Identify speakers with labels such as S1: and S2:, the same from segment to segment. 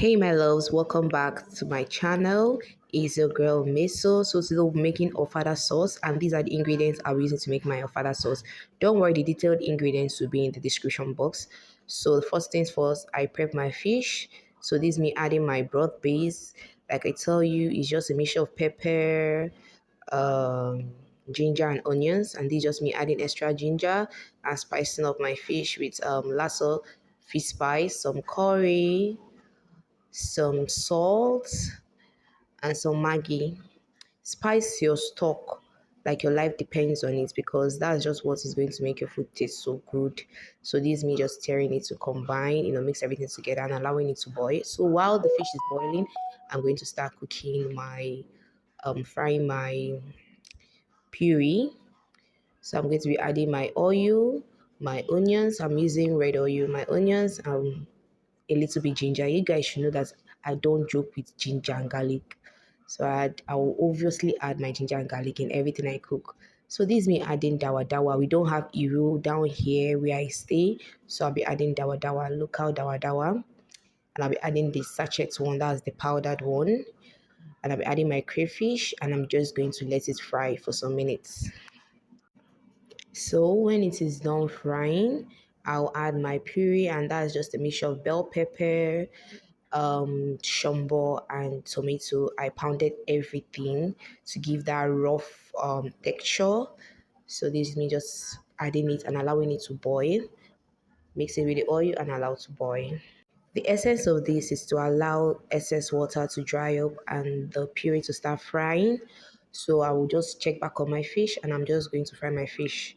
S1: Hey my loves, welcome back to my channel. It's your girl Meso. So today we'll be making Ofada sauce, and these are the ingredients I'll be using to make my Ofada sauce. Don't worry, the detailed ingredients will be in the description box. So the first things first, I prep my fish. So this is me adding my broth base. Like I tell you, it's just a mixture of pepper, um ginger and onions, and this is just me adding extra ginger and spicing up my fish with lasso fish spice, some curry, some salt, and some Maggi. Spice your stock like your life depends on it, because that's just what is going to make your food taste so good. So this is me just stirring it to combine, mix everything together and allowing it to boil. So while the fish is boiling, I'm going to start cooking my frying my puree. So I'm going to be adding my oil, my onions. I'm using red oil, my onions, a little bit ginger. You guys should know that I don't joke with ginger and garlic. So I will obviously add my ginger and garlic in everything I cook. So this is me adding Dawadawa. We don't have Iru down here where I stay. So I'll be adding Dawadawa, local Dawadawa. And I'll be adding the sachet one, that's the powdered one. And I'll be adding my crayfish, and I'm just going to let it fry for some minutes. So when it is done frying, I'll add my puree, and that's just a mixture of bell pepper, shungbo, and tomato. I pounded everything to give that rough texture. So this is me just adding it and allowing it to boil. Mix it with the oil and allow to boil. The essence of this is to allow excess water to dry up and the puree to start frying. So I will just check back on my fish, and I'm just going to fry my fish.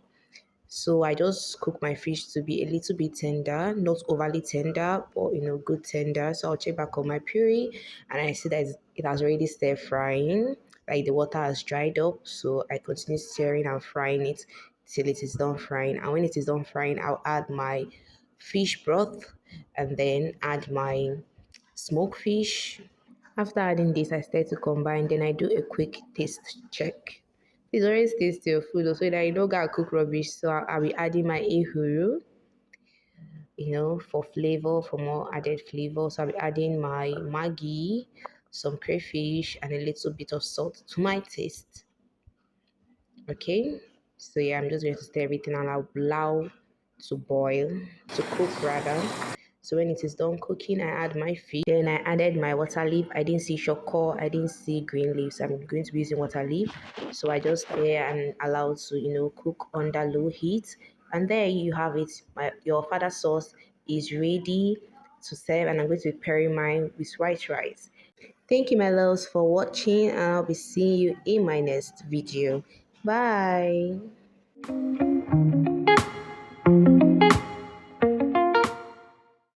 S1: So I just cook my fish to be a little bit tender, not overly tender, but good tender. So I'll check back on my puree, and I see that it has already started frying, like the water has dried up. So I continue stirring and frying it till it is done frying. And when it is done frying, I'll add my fish broth and then add my smoked fish. After adding this, I start to combine. Then I do a quick taste check. It's always taste your food, so that you don't gotta cook rubbish. So I'll be adding my ehuru, for flavor, for more added flavor. So I'll be adding my Maggi, some crayfish, and a little bit of salt to my taste. Okay. So yeah, I'm just going to stir everything and I'll allow to boil, to cook rather. So when it is done cooking, I add my fish. Then I added my water leaf. I didn't see shoko, I didn't see green leaves. I'm going to be using water leaf. So I just stir and allow to, cook under low heat. And there you have it. Your father sauce is ready to serve, and I'm going to be pairing mine with white rice. Thank you, my loves, for watching. I'll be seeing you in my next video. Bye.